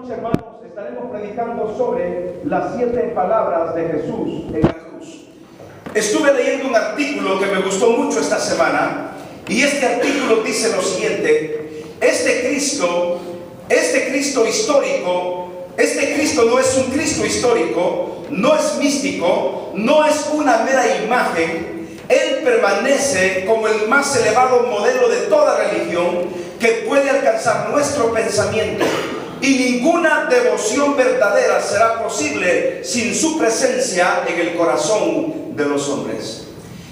noche, hermanos, estaremos predicando sobre las 7 palabras de Jesús en la cruz. Estuve leyendo un artículo que me gustó mucho esta semana, y este artículo dice lo siguiente: este Cristo histórico, este Cristo no es un Cristo histórico, no es místico, no es una mera imagen. Él permanece como el más elevado modelo de toda religión que puede alcanzar nuestro pensamiento, y ninguna devoción verdadera será posible sin su presencia en el corazón de los hombres.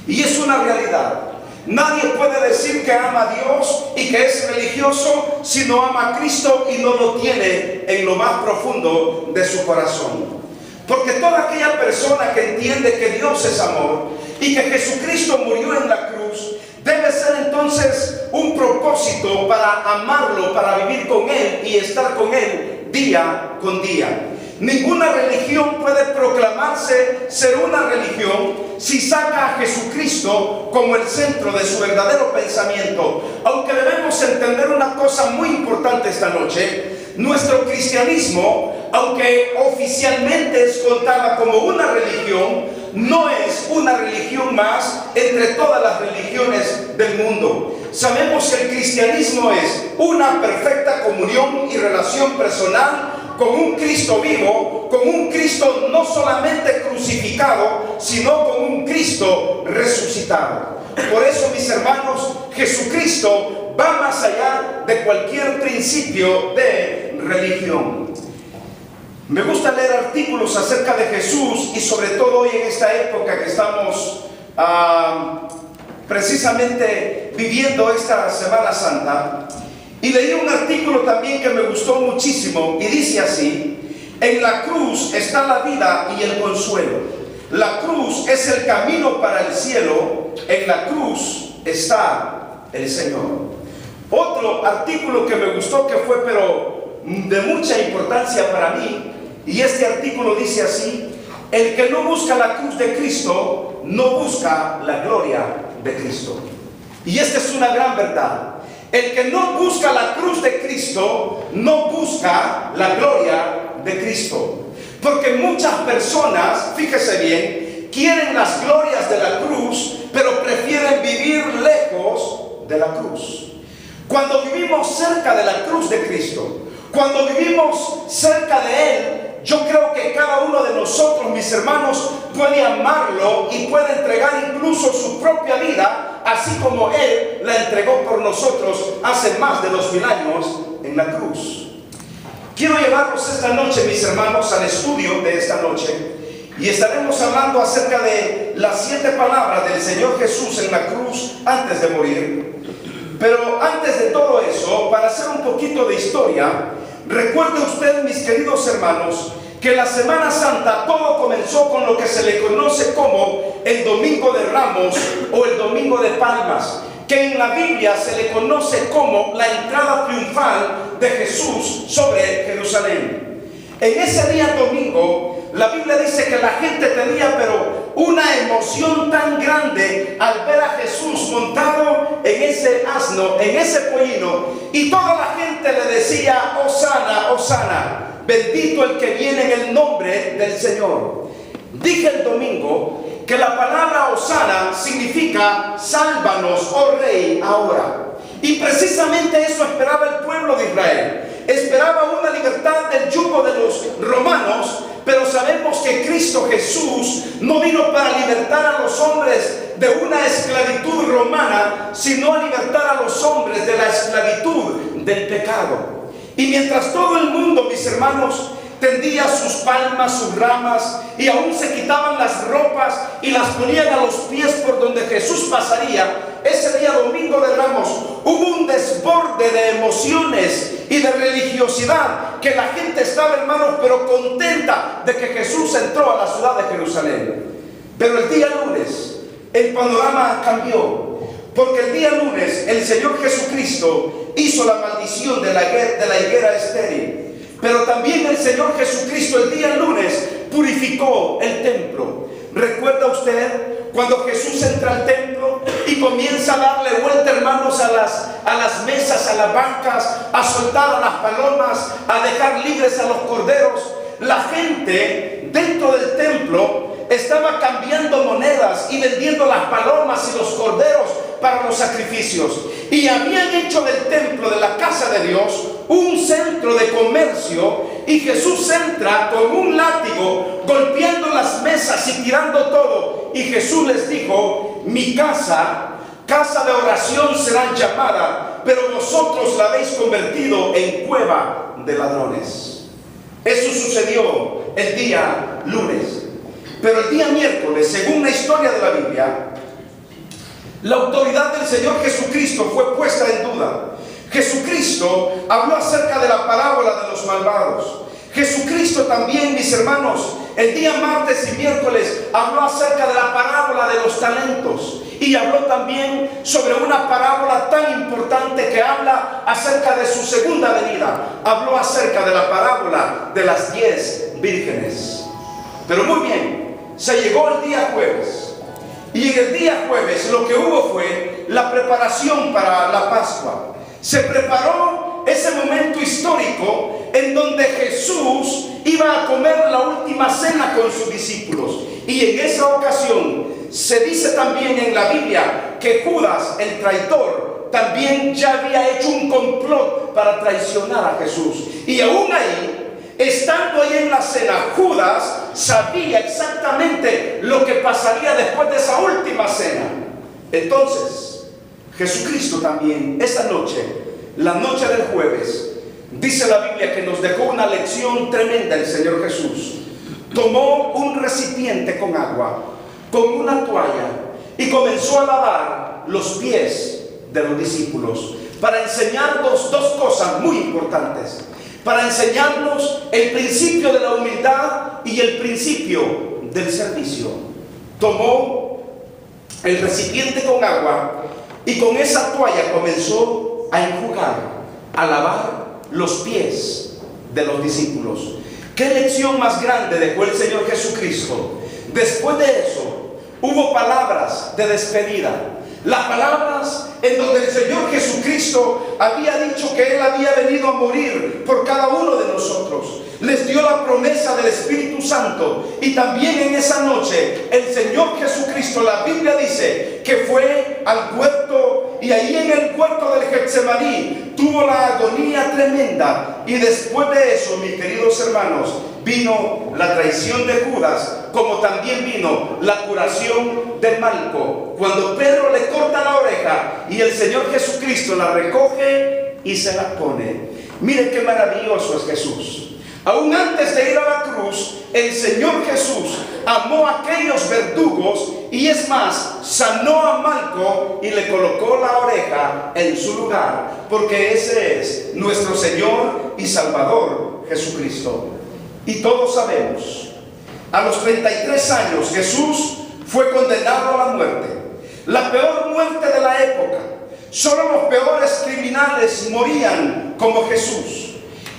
Y es una realidad. Nadie puede decir que ama a Dios y que es religioso si no ama a Cristo y no lo tiene en lo más profundo de su corazón. Porque toda aquella persona que entiende que Dios es amor y que Jesucristo murió en la cruz, debe ser entonces un propósito para amarlo, para vivir con Él y estar con Él día con día. Ninguna religión puede proclamarse ser una religión si saca a Jesucristo como el centro de su verdadero pensamiento. Aunque debemos entender una cosa muy importante esta noche: nuestro cristianismo, aunque oficialmente es contada como una religión, no es una religión más entre todas las religiones del mundo. Sabemos que el cristianismo es una perfecta comunión y relación personal con un Cristo vivo, con un Cristo no solamente crucificado, sino con un Cristo resucitado. Por eso, mis hermanos, Jesucristo va más allá de cualquier principio de religión. Me gusta leer artículos acerca de Jesús, y sobre todo hoy en esta época que estamos precisamente viviendo esta Semana Santa. Y leí un artículo también que me gustó muchísimo, y dice así: en la cruz está la vida y el consuelo. La cruz es el camino para el cielo. En la cruz está el Señor. Otro artículo que me gustó, que fue pero de mucha importancia para mí, y este artículo dice así: el que no busca la cruz de Cristo no busca la gloria de Cristo. Y esta es una gran verdad. El que no busca la cruz de Cristo no busca la gloria de Cristo. Porque muchas personas, fíjese bien, quieren las glorias de la cruz, pero prefieren vivir lejos de la cruz. Cuando vivimos cerca de la cruz de Cristo, cuando vivimos cerca de Él, yo creo que cada uno de nosotros, mis hermanos, puede amarlo y puede entregar incluso su propia vida, así como Él la entregó por nosotros hace más de 2000 años en la cruz. Quiero llevarlos esta noche, mis hermanos, al estudio de esta noche, y estaremos hablando acerca de las 7 palabras del Señor Jesús en la cruz antes de morir. Pero antes de todo eso, para hacer un poquito de historia, recuerde usted, mis queridos hermanos, que la Semana Santa todo comenzó con lo que se le conoce como el Domingo de Ramos o el Domingo de Palmas, que en la Biblia se le conoce como la entrada triunfal de Jesús sobre Jerusalén. En ese día domingo, la Biblia dice que la gente tenía pero una emoción tan grande al ver a Jesús montado en ese asno, en ese pollino, y toda la gente le decía: Hosana, Hosana, bendito el que viene en el nombre del Señor. Dije el domingo que la palabra Hosana significa sálvanos, oh Rey, ahora. Y precisamente eso esperaba el pueblo de Israel. Esperaba una libertad del yugo de los romanos, pero sabemos que Cristo Jesús no vino para libertar a los hombres de una esclavitud romana, sino a libertar a los hombres de la esclavitud del pecado. Y mientras todo el mundo, mis hermanos, tendía sus palmas, sus ramas, y aún se quitaban las ropas y las ponían a los pies por donde Jesús pasaría, ese día domingo de Ramos hubo un desborde de emociones y de religiosidad, que la gente estaba, hermanos, pero contenta de que Jesús entró a la ciudad de Jerusalén. Pero el día lunes el panorama cambió, porque el día lunes el Señor Jesucristo hizo la maldición de la higuera estéril. Pero también el Señor Jesucristo el día lunes purificó el templo. ¿Recuerda usted cuando Jesús entra al templo y comienza a darle vuelta, hermanos, a las mesas, a las bancas, a soltar a las palomas, a dejar libres a los corderos. La gente dentro del templo estaba cambiando monedas y vendiendo las palomas y los corderos para los sacrificios. Y habían hecho del templo, de la casa de Dios, un centro de comercio. Y Jesús entra con un látigo, golpeando las mesas y tirando todo. Y Jesús les dijo: mi casa, casa de oración será llamada, pero vosotros la habéis convertido en cueva de ladrones. Eso sucedió el día lunes. Pero el día miércoles, según la historia de la Biblia, la autoridad del Señor Jesucristo fue puesta en duda. Jesucristo habló acerca de la parábola de los malvados. Jesucristo también, mis hermanos, el día martes y miércoles habló acerca de la parábola de los talentos. Y habló también sobre una parábola tan importante que habla acerca de su segunda venida. Habló acerca de la parábola de las 10 vírgenes. Pero muy bien, se llegó el día jueves. Y en el día jueves lo que hubo fue la preparación para la Pascua. Se preparó ese momento histórico en donde Jesús iba a comer la última cena con sus discípulos. Y en esa ocasión se dice también en la Biblia que Judas, el traidor, también ya había hecho un complot para traicionar a Jesús. Y aún ahí, estando ahí en la cena, Judas sabía exactamente lo que pasaría después de esa última cena. Entonces, Jesucristo también, esa noche, la noche del jueves, dice la Biblia que nos dejó una lección tremenda el Señor Jesús. Tomó un recipiente con agua, con una toalla, y comenzó a lavar los pies de los discípulos para enseñarnos dos cosas muy importantes. Para enseñarnos el principio de la humildad y el principio del servicio. Tomó el recipiente con agua y con esa toalla comenzó a enjugar, a lavar los pies de los discípulos. ¿Qué lección más grande dejó el Señor Jesucristo? Después de eso, hubo palabras de despedida. Las palabras en donde el Señor Jesucristo había dicho que Él había venido a morir por cada uno de nosotros. Les dio la promesa del Espíritu Santo. Y también en esa noche el Señor Jesucristo, la Biblia dice que fue al huerto, y ahí en el huerto del Getsemaní tuvo la agonía tremenda. Y después de eso, mis queridos hermanos, vino la traición de Judas, como también vino la curación de Malco, cuando Pedro le corta la oreja y el Señor Jesucristo la recoge y se la pone. Miren qué maravilloso es Jesús. Aún antes de ir a la cruz, el Señor Jesús amó a aquellos verdugos, y es más, sanó a Malco y le colocó la oreja en su lugar, porque ese es nuestro Señor y Salvador Jesucristo. Y todos sabemos, a los 33 años Jesús fue condenado a la muerte, la peor muerte de la época. Solo los peores criminales morían como Jesús.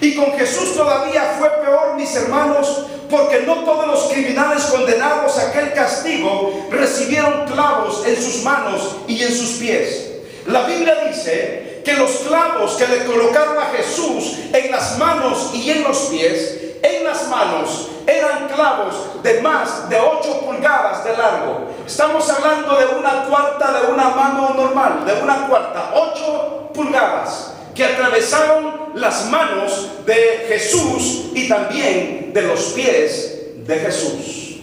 Y con Jesús todavía fue peor, mis hermanos, porque no todos los criminales condenados a aquel castigo recibieron clavos en sus manos y en sus pies. La Biblia dice que los clavos que le colocaron a Jesús en las manos y en los pies, en las manos eran clavos de más de 8 pulgadas de largo. Estamos hablando de una cuarta de una mano normal, de una cuarta, 8 pulgadas, que atravesaron las manos de Jesús y también de los pies de Jesús.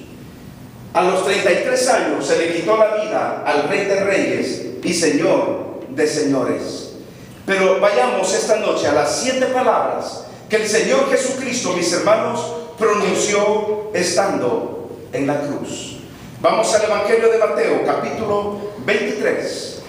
A los 33 años se le quitó la vida al Rey de Reyes y Señor de Señores. Pero vayamos esta noche a las 7 palabras que el Señor Jesucristo, mis hermanos, pronunció estando en la cruz. Vamos al Evangelio de Mateo, capítulo 23,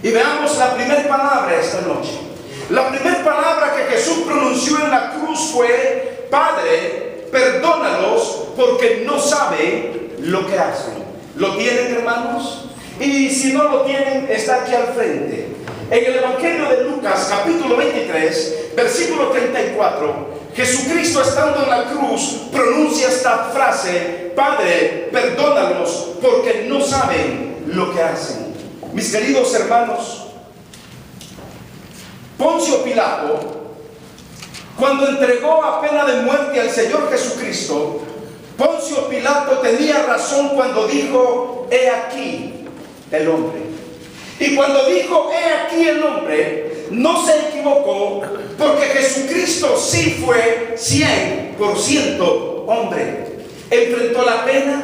y veamos la primera palabra esta noche. La primera palabra que Jesús pronunció en la cruz fue: Padre, perdónalos porque no saben lo que hacen. ¿Lo tienen, hermanos? Y si no lo tienen, está aquí al frente. En el Evangelio de Lucas, capítulo 23, versículo 34, Jesucristo, estando en la cruz, pronuncia esta frase: Padre, perdónalos porque no saben lo que hacen. mis queridos hermanos, Poncio Pilato, cuando entregó a pena de muerte al Señor Jesucristo, Poncio Pilato tenía razón cuando dijo: he aquí el hombre. Y cuando dijo: he aquí el hombre, no se equivocó, porque Jesucristo sí fue 100% hombre. Enfrentó la pena,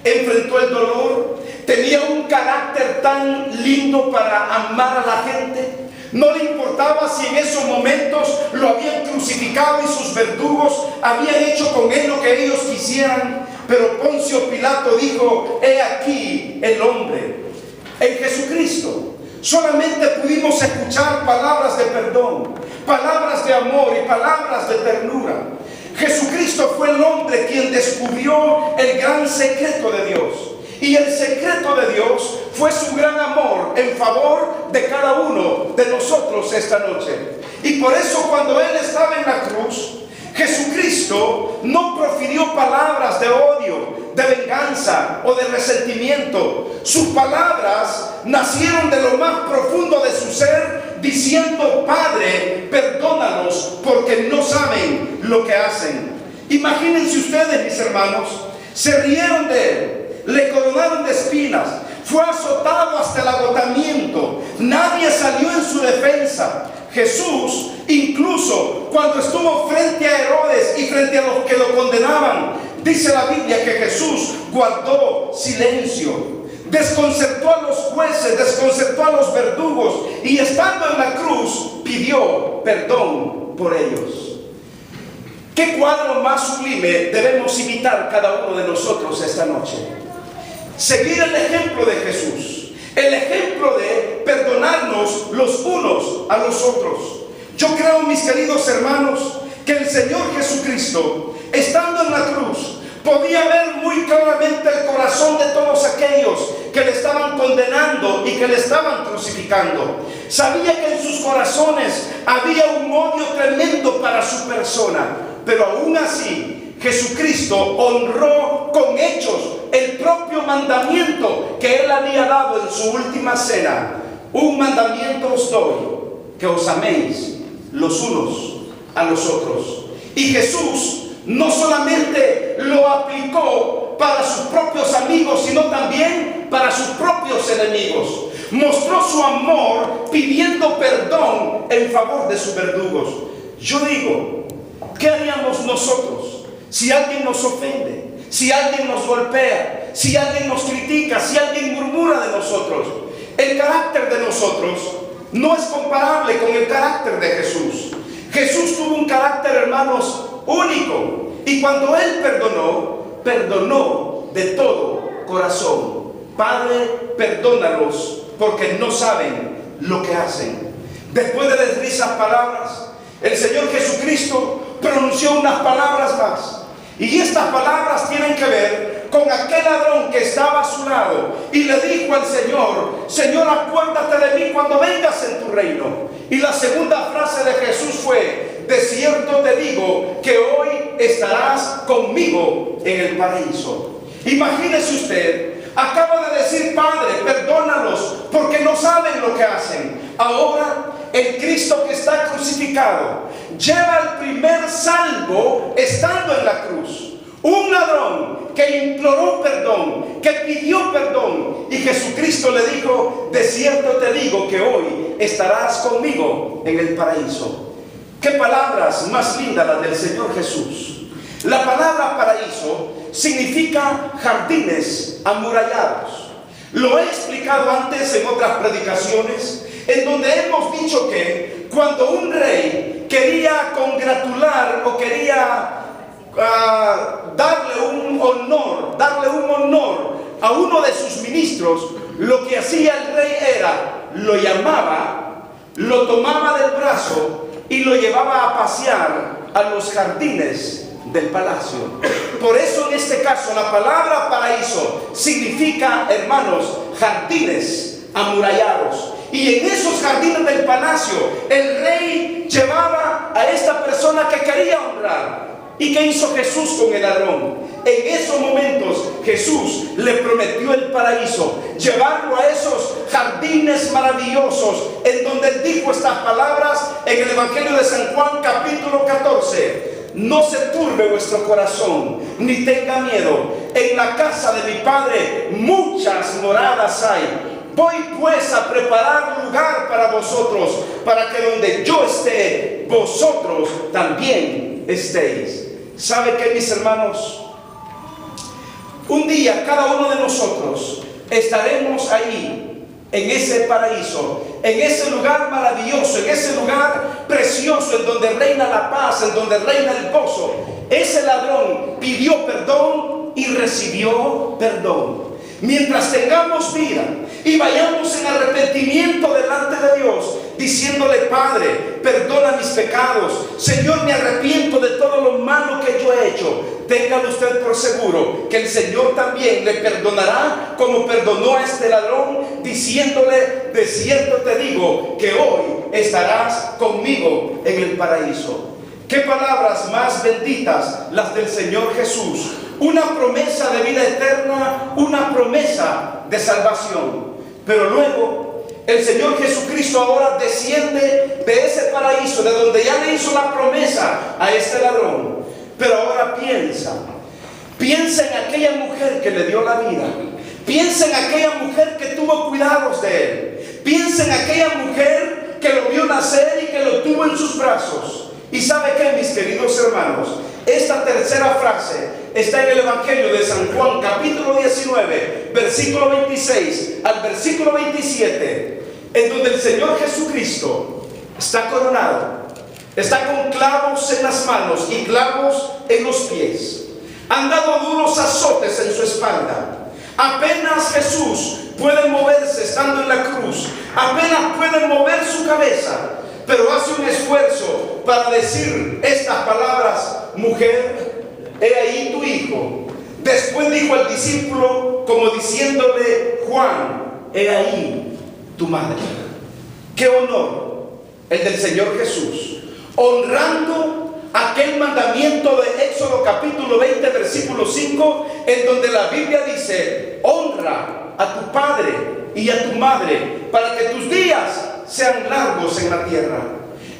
enfrentó el dolor, tenía un carácter tan lindo para amar a la gente. No le importaba si en esos momentos lo habían crucificado y sus verdugos habían hecho con él lo que ellos quisieran. Pero Poncio Pilato dijo: he aquí el hombre. En Jesucristo solamente pudimos escuchar palabras de perdón, palabras de amor y palabras de ternura. Jesucristo fue el hombre quien descubrió el gran secreto de Dios. Y el secreto de Dios fue su gran amor en favor de cada uno de nosotros esta noche. Y por eso cuando Él estaba en la cruz, Jesucristo no profirió palabras de odio, de venganza o de resentimiento. Sus palabras nacieron de lo más profundo de su ser, diciendo: Padre, perdónalos porque no saben lo que hacen. Imagínense ustedes, mis hermanos, se rieron de Él, le coronaron de espinas, fue azotado hasta el agotamiento, nadie salió en su defensa. Jesús, incluso cuando estuvo frente a Herodes y frente a los que lo condenaban, dice la Biblia que Jesús guardó silencio, desconcertó a los jueces, desconcertó a los verdugos, y estando en la cruz pidió perdón por ellos. ¿Qué cuadro más sublime debemos imitar cada uno de nosotros esta noche? Seguir el ejemplo de Jesús, el ejemplo de perdonarnos los unos a los otros. Yo creo, mis queridos hermanos, que el Señor Jesucristo, estando en la cruz, podía ver muy claramente el corazón de todos aquellos que le estaban condenando y que le estaban crucificando. Sabía que en sus corazones había un odio tremendo para su persona, pero aún así Jesucristo honró con hechos el propio mandamiento que Él había dado en su última cena. Un mandamiento os doy, que os améis los unos a los otros. Y Jesús no solamente lo aplicó para sus propios amigos, sino también para sus propios enemigos. Mostró su amor pidiendo perdón en favor de sus verdugos. Yo digo, ¿qué haríamos nosotros si alguien nos ofende, si alguien nos golpea, si alguien nos critica, si alguien murmura de nosotros? El carácter de nosotros no es comparable con el carácter de Jesús. Jesús tuvo un carácter, hermanos, único. Y cuando Él perdonó, perdonó de todo corazón. Padre, perdónalos porque no saben lo que hacen. Después de decir esas palabras, el Señor Jesucristo pronunció unas palabras más. Y estas palabras tienen que ver con aquel ladrón que estaba a su lado y le dijo al Señor: Señor, acuérdate de mí cuando vengas en tu reino. Y la segunda frase de Jesús fue: de cierto te digo que hoy estarás conmigo en el paraíso. Imagínese usted, acaba de decir: Padre, perdónalos porque no saben lo que hacen. Ahora el Cristo que está crucificado lleva el primer salvo estando en la cruz. Un ladrón que imploró perdón, que pidió perdón, y Jesucristo le dijo: de cierto te digo que hoy estarás conmigo en el paraíso. Qué palabras más lindas las del Señor Jesús. La palabra paraíso significa jardines amurallados. Lo he explicado antes en otras predicaciones, en donde hemos dicho que cuando un rey quería congratular o quería darle un honor a uno de sus ministros, lo que hacía el rey era, lo llamaba, lo tomaba del brazo y lo llevaba a pasear a los jardines del palacio. Por eso en este caso la palabra paraíso significa, hermanos, jardines amurallados. Y en esos jardines del palacio el rey llevaba a esta persona que quería honrar. ¿Y qué hizo Jesús con el ladrón? En esos momentos Jesús le prometió el paraíso, llevarlo a esos jardines maravillosos en donde él dijo estas palabras en el Evangelio de San Juan capítulo 14. No se turbe vuestro corazón, ni tenga miedo. En la casa de mi Padre muchas moradas hay. Voy pues a preparar lugar para vosotros, para que donde yo esté, vosotros también estéis. ¿Sabe qué, mis hermanos? Un día cada uno de nosotros estaremos ahí, en ese paraíso, en ese lugar maravilloso, en ese lugar precioso, en donde reina la paz, en donde reina el gozo. Ese ladrón pidió perdón y recibió perdón. Mientras tengamos vida y vayamos en arrepentimiento delante de Dios, diciéndole: Padre, perdona mis pecados, Señor, me arrepiento de todo lo malo que yo he hecho, téngalo usted por seguro que el Señor también le perdonará, como perdonó a este ladrón, diciéndole: de cierto te digo que hoy estarás conmigo en el paraíso. Qué palabras más benditas las del Señor Jesús. Una promesa de vida eterna, una promesa de salvación. Pero luego el Señor Jesucristo ahora desciende de ese paraíso, de donde ya le hizo la promesa a este ladrón. Pero ahora piensa en aquella mujer que le dio la vida. Piensa en aquella mujer que tuvo cuidados de él. Piensa en aquella mujer que lo vio nacer y que lo tuvo en sus brazos. ¿Y sabe qué, mis queridos hermanos? Esta tercera frase está en el Evangelio de San Juan, capítulo 19, versículo 26 al versículo 27, en donde el Señor Jesucristo está coronado, está con clavos en las manos y clavos en los pies. Han dado duros azotes en su espalda. Apenas Jesús puede moverse estando en la cruz, apenas puede mover su cabeza, pero hace un esfuerzo para decir estas palabras: mujer, he ahí tu hijo. Después dijo al discípulo, como diciéndole: Juan, he ahí tu madre. Qué honor el del Señor Jesús, honrando aquel mandamiento de Éxodo capítulo 20 versículo 5, en donde la Biblia dice: honra a tu padre y a tu madre, para que tus días sean largos en la tierra.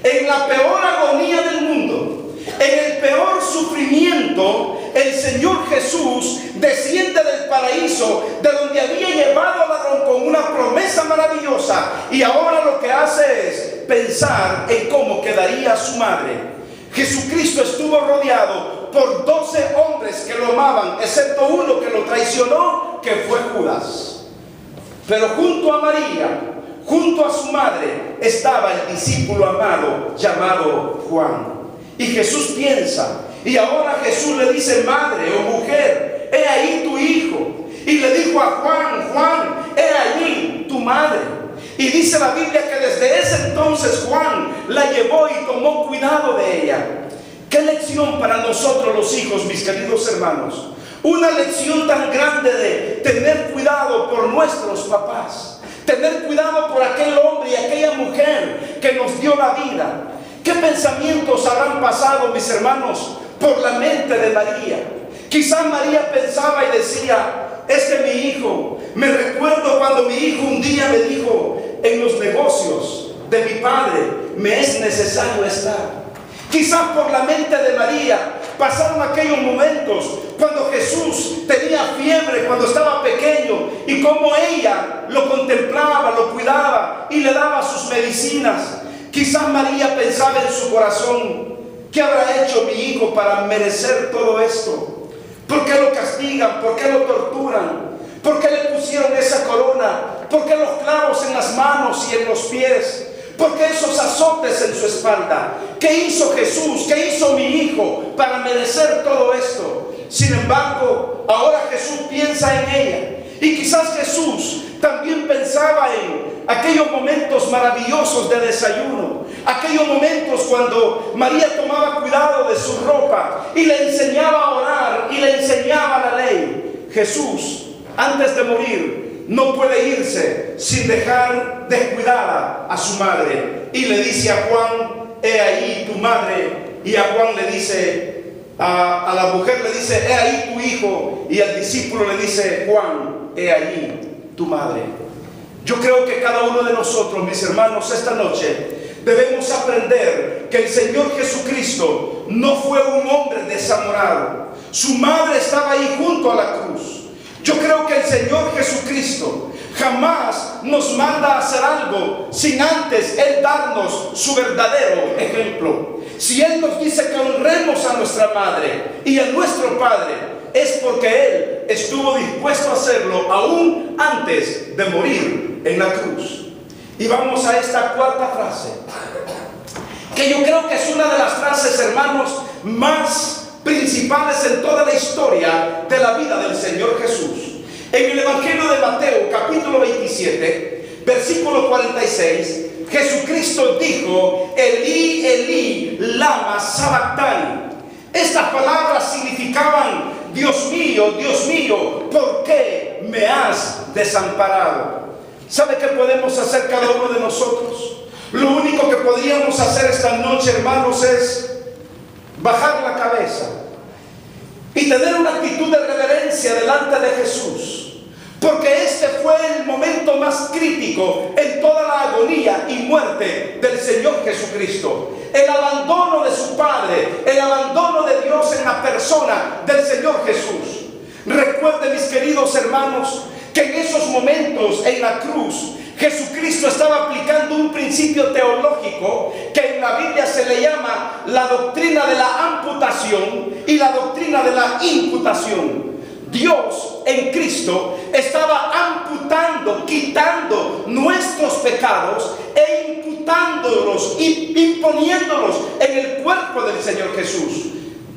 En la peor agonía del mundo, en el peor sufrimiento, el Señor Jesús desciende del paraíso, de donde había llevado al ladrón con una promesa maravillosa, y ahora lo que hace es pensar en cómo quedaría su madre. Jesucristo estuvo rodeado por 12 hombres que lo amaban, excepto uno que lo traicionó, que fue Judas. Pero junto a María, junto a su madre, estaba el discípulo amado llamado Juan. Y Jesús piensa, y ahora Jesús le dice: madre o mujer, he ahí tu hijo. Y le dijo a Juan: Juan, he allí tu madre. Y dice la Biblia que desde ese entonces Juan la llevó y tomó cuidado de ella. Qué lección para nosotros los hijos, mis queridos hermanos. Una lección tan grande de tener cuidado por nuestros papás, tener cuidado por aquel hombre y aquella mujer que nos dio la vida. ¿Qué pensamientos habrán pasado, mis hermanos, por la mente de María? Quizás María pensaba y decía: mi hijo, me recuerdo cuando mi hijo un día me dijo: en los negocios de mi padre me es necesario estar. Quizás por la mente de María pasaron aquellos momentos cuando Jesús tenía fiebre, cuando estaba pequeño, y como ella lo contemplaba, lo cuidaba y le daba sus medicinas. Quizás María pensaba en su corazón: ¿qué habrá hecho mi hijo para merecer todo esto? ¿Por qué lo castigan? ¿Por qué lo torturan? ¿Por qué le pusieron esa corona? ¿Por qué los clavos en las manos y en los pies? ¿Por qué esos azotes en su espalda? ¿Qué hizo Jesús? ¿Qué hizo mi hijo para merecer todo esto? Sin embargo, ahora Jesús piensa en ella. Y quizás Jesús también pensaba en aquellos momentos maravillosos de desayuno, aquellos momentos cuando María tomaba cuidado de su ropa y le enseñaba a orar y le enseñaba la ley. Jesús, antes de morir, no puede irse sin dejar descuidada a su madre. Y le dice a Juan: he ahí tu madre. Y a Juan le dice: A la mujer le dice: he ahí tu hijo. Y al discípulo le dice: Juan, he allí tu madre. Yo creo que cada uno de nosotros, mis hermanos, esta noche debemos aprender que el Señor Jesucristo no fue un hombre desamorado. Su madre estaba ahí junto a la cruz. Yo creo que el Señor Jesucristo jamás nos manda a hacer algo sin antes Él darnos su verdadero ejemplo. Si Él nos dice que honremos a nuestra madre y a nuestro padre, es porque Él estuvo dispuesto a hacerlo aún antes de morir en la cruz. Y vamos a esta cuarta frase, que yo creo que es una de las frases, hermanos, más principales en toda la historia de la vida del Señor Jesús. En el Evangelio de Mateo, capítulo 27, versículo 46, Jesucristo dijo: Elí, Elí, lama sabactani. Estas palabras significaban: Dios mío, ¿por qué me has desamparado? ¿Sabe qué podemos hacer cada uno de nosotros? Lo único que podríamos hacer esta noche, hermanos, es bajar la cabeza y tener una actitud de reverencia delante de Jesús, porque este fue el momento más crítico en toda la agonía y muerte del Señor Jesucristo. El abandono de su Padre, el abandono de Dios en la persona del Señor Jesús. Recuerden, mis queridos hermanos, que en esos momentos en la cruz Jesucristo estaba aplicando un principio teológico que en la Biblia se le llama la doctrina de la amputación y la doctrina de la imputación. Dios en Cristo estaba amputando, quitando nuestros pecados e imputándolos y imponiéndolos en el cuerpo del Señor Jesús.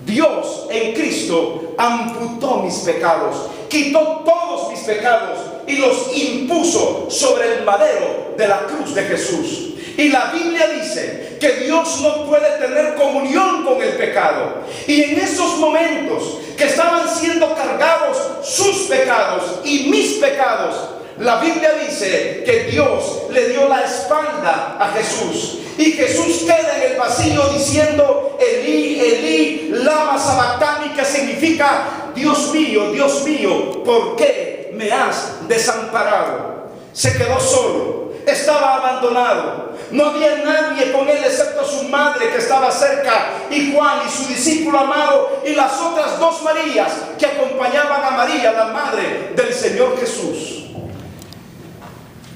Dios en Cristo amputó mis pecados, quitó todos mis pecados y los impuso sobre el madero de la cruz de Jesús. Y la Biblia dice que Dios no puede tener comunión con el pecado. Y en esos momentos que estaban siendo cargados sus pecados y mis pecados, la Biblia dice que Dios le dio la espalda a Jesús. Y Jesús queda en el vacío diciendo: Elí, Elí, lama sabactani, que significa: Dios mío, ¿por qué me has desamparado? Se quedó solo, estaba abandonado. No había nadie con él excepto su madre, que estaba cerca, y Juan y su discípulo amado, y las otras dos Marías que acompañaban a María, la madre del Señor Jesús.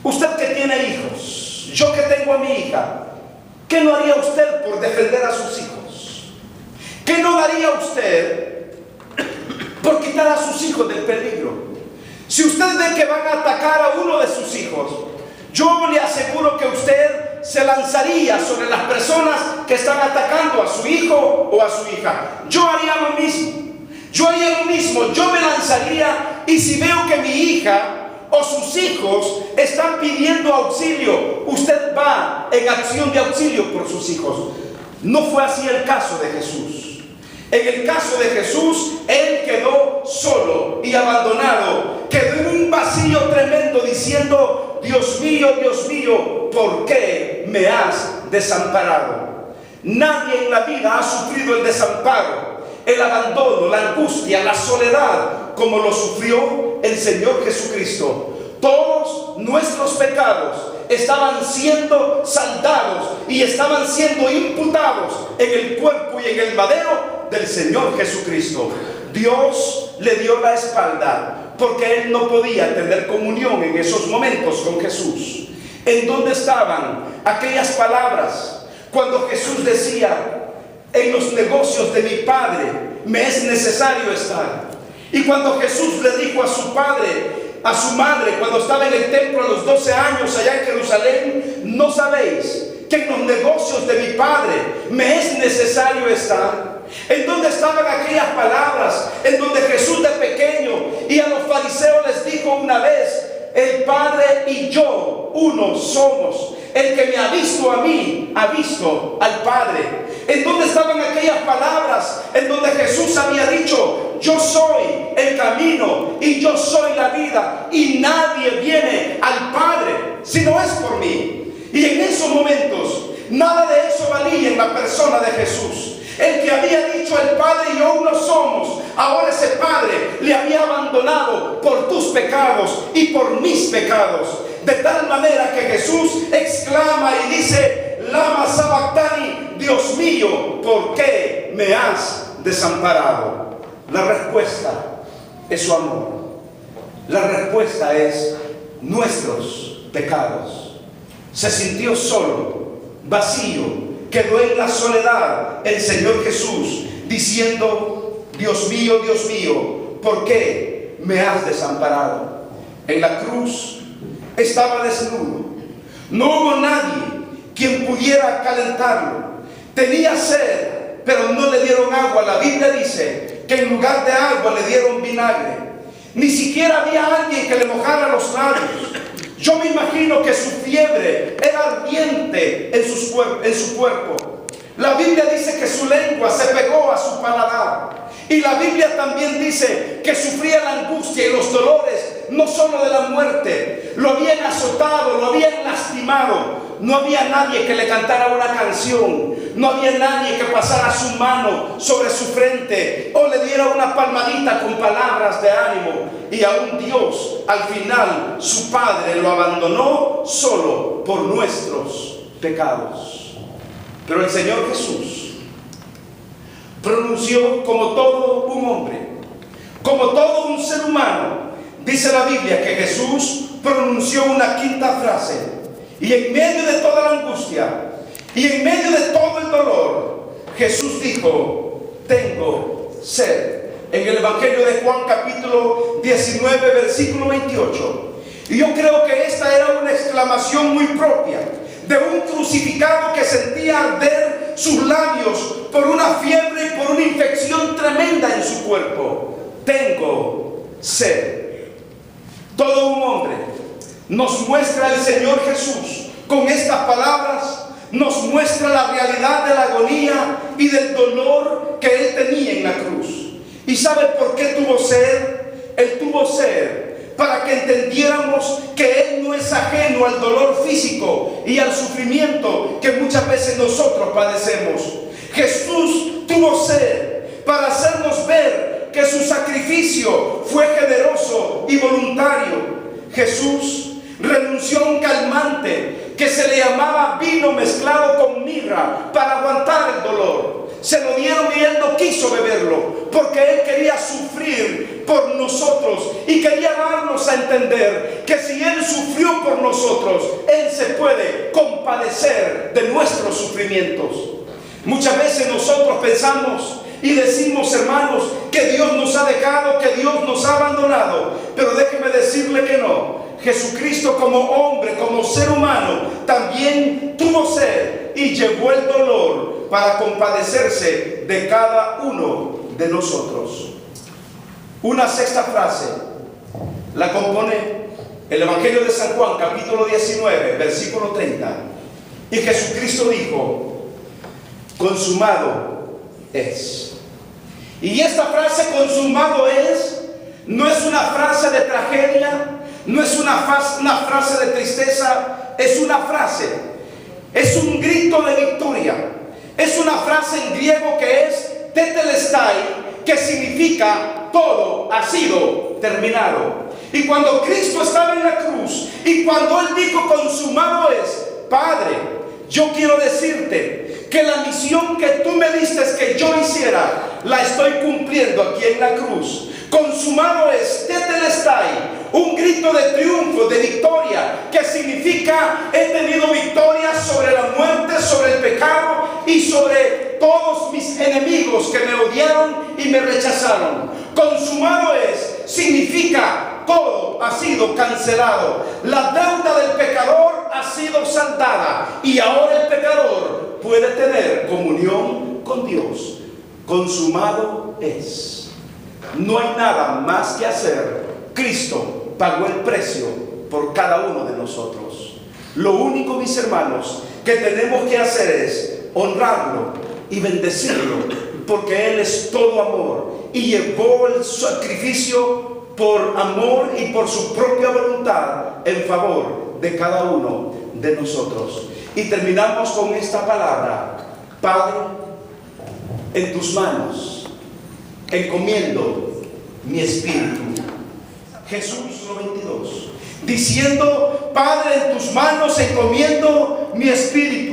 Usted que tiene hijos, yo que tengo a mi hija, ¿qué no haría usted por defender a sus hijos? ¿Qué no daría usted por quitar a sus hijos del peligro? Si usted ve que van a atacar a uno de sus hijos, yo le aseguro que usted se lanzaría sobre las personas que están atacando a su hijo o a su hija. Yo haría lo mismo. Yo me lanzaría, y si veo que mi hija o sus hijos están pidiendo auxilio, usted va en acción de auxilio por sus hijos. No fue así el caso de Jesús. En el caso de Jesús, Él quedó solo y abandonado. Quedó en un vacío tremendo diciendo: Dios mío, ¿por qué me has desamparado? Nadie en la vida ha sufrido el desamparo, el abandono, la angustia, la soledad, como lo sufrió el Señor Jesucristo. Todos nuestros pecados estaban siendo saldados y estaban siendo imputados en el cuerpo y en el madero del Señor Jesucristo. Dios le dio la espalda porque Él no podía tener comunión en esos momentos con Jesús. ¿En dónde estaban aquellas palabras cuando Jesús decía: en los negocios de mi Padre me es necesario estar? Y cuando Jesús le dijo a su padre, a su madre, cuando estaba en el templo a los 12 años allá en Jerusalén: ¿no sabéis que en los negocios de mi Padre me es necesario estar? ¿En dónde estaban aquellas palabras en donde Jesús de pequeño y a los fariseos les dijo una vez: el Padre y yo uno somos? El que me ha visto a mí ha visto al Padre. ¿En dónde estaban aquellas palabras en donde Jesús había dicho: yo soy el camino y yo soy la vida, y nadie viene al Padre si no es por mí? Y en esos momentos nada de eso valía en la persona de Jesús. El que había dicho: dicho el Padre y yo uno somos. Ahora ese Padre le había abandonado por tus pecados y por mis pecados. De tal manera que Jesús exclama y dice: Lama sabactani, Dios mío, ¿por qué me has desamparado? La respuesta es su amor. La respuesta es nuestros pecados. Se sintió solo, vacío, quedó en la soledad el Señor Jesús, diciendo: Dios mío, ¿por qué me has desamparado? En la cruz estaba desnudo. No hubo nadie quien pudiera calentarlo. Tenía sed, pero no le dieron agua. La Biblia dice que en lugar de agua le dieron vinagre. Ni siquiera había alguien que le mojara los labios. Yo me imagino que su fiebre era ardiente en su cuerpo. La Biblia dice que su lengua se pegó a su paladar. Y la Biblia también dice que sufría la angustia y los dolores, no solo de la muerte. Lo habían azotado, lo habían lastimado. No había nadie que le cantara una canción. No había nadie que pasara su mano sobre su frente o le diera una palmadita con palabras de ánimo. Y aún Dios, al final, su Padre lo abandonó solo por nuestros pecados. Pero el Señor Jesús pronunció, como todo un hombre, como todo un ser humano, dice la Biblia que Jesús pronunció una quinta frase. Y en medio de toda la angustia y en medio de todo el dolor, Jesús dijo: tengo sed. En el Evangelio de Juan capítulo 19 versículo 28. Y yo creo que esta era una exclamación muy propia de un crucificado que sentía arder sus labios por una fiebre y por una infección tremenda en su cuerpo. Tengo sed. Todo un hombre nos muestra el Señor Jesús con estas palabras, nos muestra la realidad de la agonía y del dolor que Él tenía en la cruz. ¿Y sabe por qué tuvo sed? Él tuvo sed para que entendiéramos que Él no es ajeno al dolor físico y al sufrimiento que muchas veces nosotros padecemos. Jesús tuvo sed para hacernos ver que su sacrificio fue generoso y voluntario. Jesús renunció a un calmante que se le llamaba vino mezclado con mirra para aguantar el dolor. Se lo dieron y Él no quiso beberlo porque Él quería sufrir por nosotros y quería darnos a entender que si Él sufrió por nosotros, Él se puede compadecer de nuestros sufrimientos. Muchas veces nosotros pensamos y decimos, hermanos, que Dios nos ha dejado, que Dios nos ha abandonado. Pero déjeme decirle que no. Jesucristo, como hombre, como ser humano, también tuvo sed y llevó el dolor para compadecerse de cada uno de nosotros. Una sexta frase la compone el Evangelio de San Juan, capítulo 19, versículo 30. Y Jesucristo dijo: consumado es. Y esta frase, consumado es, no es una frase de tragedia, no es una frase de tristeza, es una frase, es un grito de victoria. Es una frase en griego que es tetelestai, que significa todo ha sido terminado. Y cuando Cristo estaba en la cruz y cuando Él dijo consumado es, Padre, yo quiero decirte que la misión que tú me diste que yo hiciera, la estoy cumpliendo aquí en la cruz. Consumado es, tetelestai, un grito de triunfo, de victoria, que significa he tenido victoria sobre la muerte, sobre el pecado y sobre todos mis enemigos que me odiaron y me rechazaron. Consumado es, significa todo ha sido cancelado. La deuda del pecador ha sido saldada y ahora el pecador puede tener comunión con Dios. Consumado es. No hay nada más que hacer. Cristo pagó el precio por cada uno de nosotros. Lo único, mis hermanos, que tenemos que hacer es honrarlo y bendecirlo, porque Él es todo amor y llevó el sacrificio por amor y por su propia voluntad en favor de cada uno de nosotros. Y terminamos con esta palabra: Padre, en tus manos encomiendo mi espíritu. Jesús 1:22, diciendo: Padre, en tus manos encomiendo mi espíritu.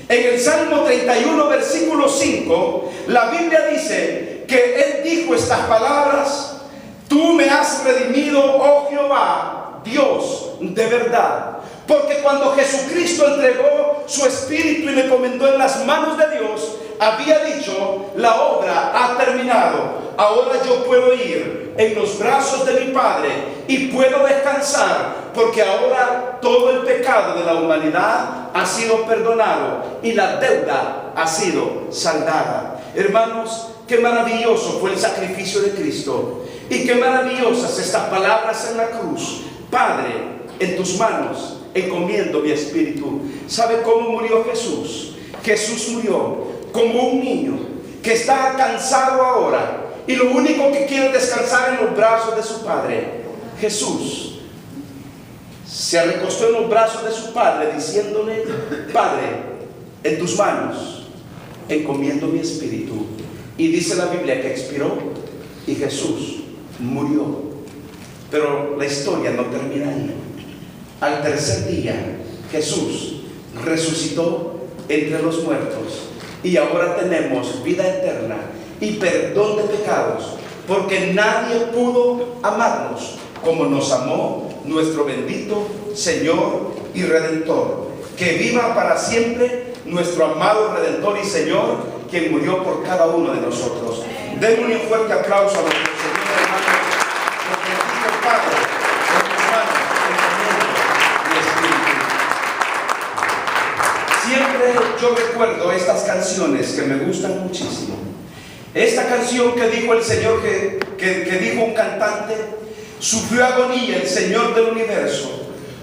En el Salmo 31, versículo 5, la Biblia dice que Él dijo estas palabras: Tú me has redimido, oh Jehová, Dios de verdad. Porque cuando Jesucristo entregó su espíritu y le encomendó en las manos de Dios, había dicho: la obra ha terminado. Ahora yo puedo ir en los brazos de mi Padre y puedo descansar, porque ahora todo el pecado de la humanidad ha sido perdonado y la deuda ha sido saldada. Hermanos, qué maravilloso fue el sacrificio de Cristo, y qué maravillosas estas palabras en la cruz: Padre, en tus manos encomiendo mi espíritu. ¿Sabe cómo murió Jesús? Jesús murió como un niño que está cansado ahora y lo único que quiere es descansar en los brazos de su Padre. Jesús se recostó en los brazos de su Padre diciéndole: Padre, en tus manos encomiendo mi espíritu. Y dice la Biblia que expiró y Jesús murió. Pero la historia no termina ahí. Al tercer día Jesús resucitó entre los muertos y ahora tenemos vida eterna y perdón de pecados, porque nadie pudo amarnos como nos amó nuestro bendito Señor y Redentor. Que viva para siempre nuestro amado Redentor y Señor, quien murió por cada uno de nosotros. Denle un fuerte aplauso a nuestro Señor, hermanos, porque bendito Padre, en tus manos encomiendo mi espíritu. Siempre yo recuerdo estas canciones que me gustan muchísimo. Esta canción que dijo el Señor, que dijo un cantante: sufrió agonía el Señor del universo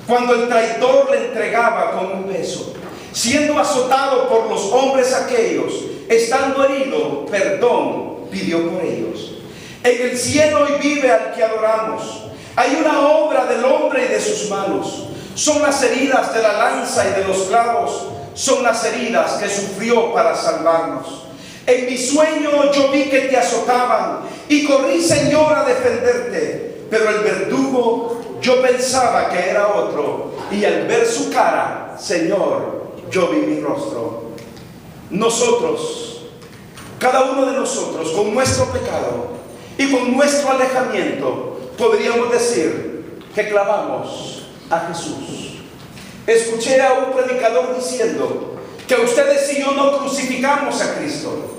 cuando el traidor le entregaba con un beso, siendo azotado por los hombres aquellos, estando herido, perdón pidió por ellos. En el cielo hoy vive al que adoramos. Hay una obra del hombre y de sus manos. Son las heridas de la lanza y de los clavos, son las heridas que sufrió para salvarnos. En mi sueño yo vi que te azotaban y corrí, Señor, a defenderte, pero el verdugo yo pensaba que era otro, y al ver su cara, Señor, yo vi mi rostro. Nosotros, cada uno de nosotros, con nuestro pecado y con nuestro alejamiento, podríamos decir que clavamos a Jesús. Escuché a un predicador diciendo que ustedes y yo no crucificamos a Cristo,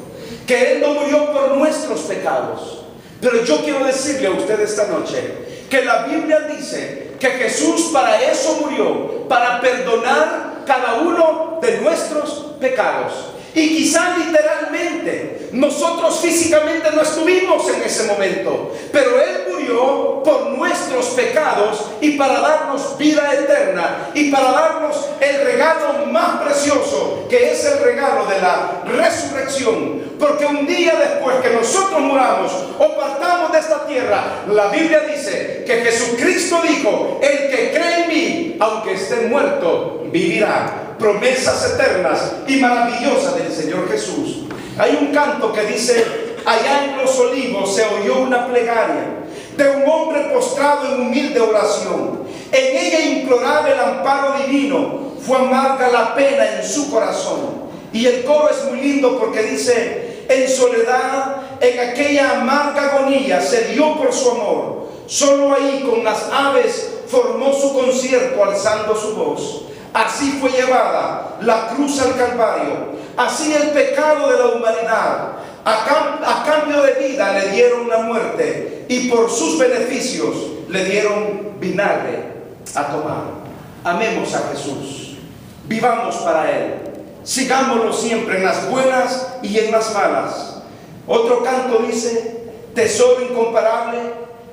que Él no murió por nuestros pecados. Pero yo quiero decirle a usted esta noche que la Biblia dice que Jesús para eso murió, para perdonar cada uno de nuestros pecados. Y quizá literalmente nosotros físicamente no estuvimos en ese momento, pero Él murió por nuestros pecados y para darnos vida eterna y para darnos el regalo más precioso, que es el regalo de la resurrección. Porque un día después que nosotros muramos o partamos de esta tierra, la Biblia dice que Jesucristo dijo: el que cree en mí, aunque esté muerto, vivirá. Promesas eternas y maravillosas del Señor Jesús. Hay un canto que dice: allá en los olivos se oyó una plegaria de un hombre postrado en humilde oración. En ella imploraba el amparo divino, fue amarga la pena en su corazón. Y el coro es muy lindo porque dice: en soledad, en aquella amarga agonía, se dio por su amor. Solo ahí con las aves formó su concierto alzando su voz. Así fue llevada la cruz al Calvario, así el pecado de la humanidad. A cambio de vida le dieron la muerte y por sus beneficios le dieron vinagre a tomar. Amemos a Jesús, vivamos para Él, sigámoslo siempre en las buenas y en las malas. Otro canto dice: tesoro incomparable,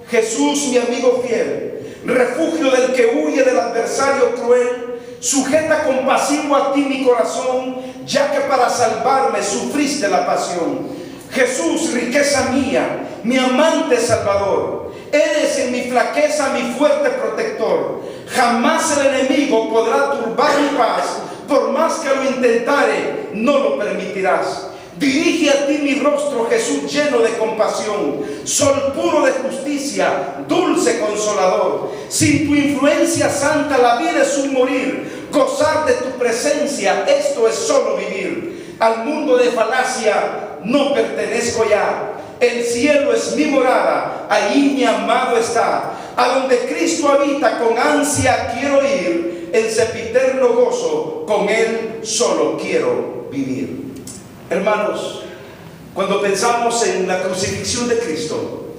Jesús mi amigo fiel, refugio del que huye del adversario cruel. Sujeta compasivo a ti mi corazón, ya que para salvarme sufriste la pasión. Jesús, riqueza mía, mi amante salvador, eres en mi flaqueza mi fuerte protector. Jamás el enemigo podrá turbar mi paz, por más que lo intentare, no lo permitirás. Dirige a ti mi rostro, Jesús, lleno de compasión, sol puro de justicia, dulce consolador. Sin tu influencia santa la vida es un morir. Gozar de tu presencia, esto es solo vivir. Al mundo de falacia no pertenezco ya. El cielo es mi morada, ahí mi amado está. A donde Cristo habita, con ansia quiero ir. En sempiterno gozo, con Él solo quiero vivir. Hermanos, cuando pensamos en la crucifixión de Cristo,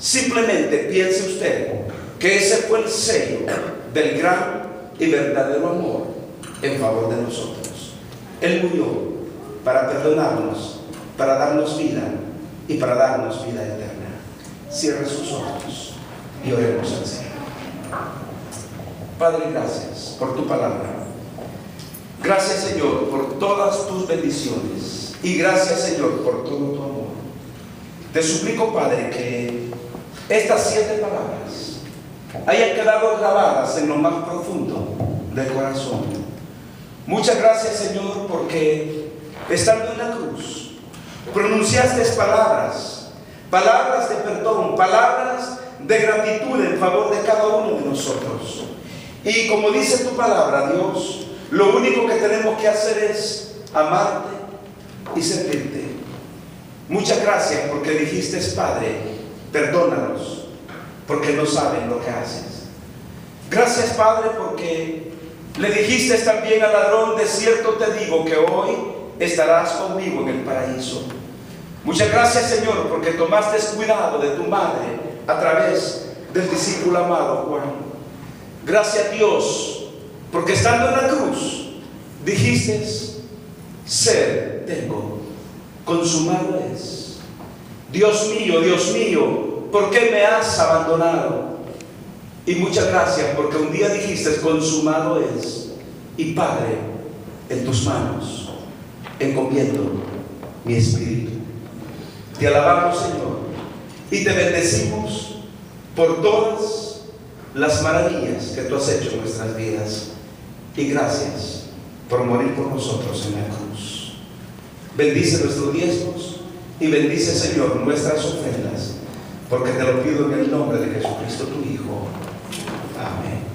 simplemente piense usted que ese fue el sello del gran y verdadero amor en favor de nosotros. Él murió para perdonarnos, para darnos vida y para darnos vida eterna. Cierre sus ojos y oremos al Señor. Padre, gracias por tu palabra. Gracias, Señor, por todas tus bendiciones. Y gracias, Señor, por todo tu amor. Te suplico, Padre, que estas 7 palabras hayan quedado grabadas en lo más profundo del corazón. Muchas gracias, Señor, porque estando en la cruz pronunciaste palabras de perdón, palabras de gratitud en favor de cada uno de nosotros. Y como dice tu palabra, Dios, lo único que tenemos que hacer es amarte y servirte. Muchas gracias porque dijiste, Padre, perdónalos porque no saben lo que haces. Gracias, Padre, porque le dijiste también al ladrón, de cierto te digo que hoy estarás conmigo en el paraíso. Muchas gracias, Señor, porque tomaste cuidado de tu madre a través del discípulo amado Juan. Gracias, Dios, porque estando en la cruz dijiste, ser tengo, consumado es. Dios mío, ¿por qué me has abandonado? Y muchas gracias porque un día dijiste, consumado es. Y Padre, en tus manos encomiendo mi espíritu. Te alabamos, Señor, y te bendecimos por todas las maravillas que tú has hecho en nuestras vidas. Y gracias por morir por nosotros en la cruz. Bendice nuestros diezmos y bendice, Señor, nuestras ofrendas, porque te lo pido en el nombre de Jesucristo, tu Hijo. Amén.